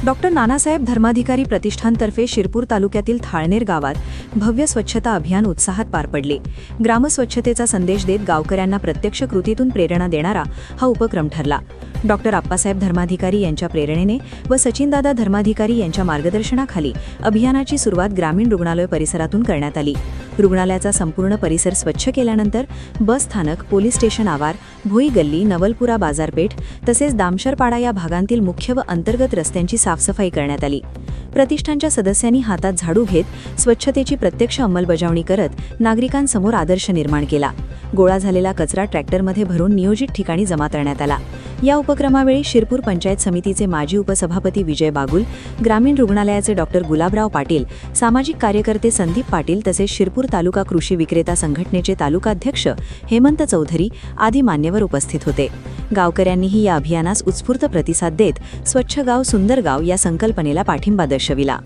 Doctor Nanasaheb Dharmadhikari प्रतिष्ठानतर्फे शिरपूर तालुक्यातील थाळनेर गावात भव्य स्वच्छता अभियान उत्साहात पार पडले। ग्रामस्वच्छतेचा संदेश देत गावकऱ्यांना प्रत्यक्ष कृतीतून प्रेरणा देणारा हा उपक्रम ठरला। डॉक्टर आप्पासाहेब धर्माधिकारी यांच्या प्रेरणेने व सचिनदादा धर्माधिकारी यांच्या मार्गदर्शनाखाली अभियानाची सुरुवात ग्रामीण रुग्णालय परिसरातून करण्यात आली। रुग्णालयाचा संपूर्ण परिसर स्वच्छ केल्यानंतर बस स्थानक, पोलीस स्टेशन आवार, भोई गल्ली, नवलपुरा बाजारपेठ तसेच दामशरपाडा या भागांतील मुख्य व अंतर्गत रस्त्यांची साफसफाई करण्यात आली। प्रतिष्ठानच्या सदस्यांनी हातात झाडू घेत स्वच्छतेची प्रत्यक्ष अंमलबजावणी करत नागरिकांसमोर आदर्श निर्माण केला। गोळा झालेला कचरा ट्रॅक्टरमध्ये भरून नियोजित ठिकाणी जमा करण्यात आला। या उपक्रमावेळी शिरपूर पंचायत समितीचे माजी उपसभापती विजय बागुल, ग्रामीण रुग्णालयाचे डॉक्टर गुलाबराव पाटील, सामाजिक कार्यकर्ते संदीप पाटील तसेच शिरपूर तालुका कृषी विक्रेता संघटनेचे तालुकाध्यक्ष हेमंत चौधरी आदी मान्यवर उपस्थित होते। गावकऱ्यांनीही या अभियानास उत्स्फूर्त प्रतिसाद देत स्वच्छ गाव सुंदर गाव या संकल्पनेला पाठिंबा दर्शविला।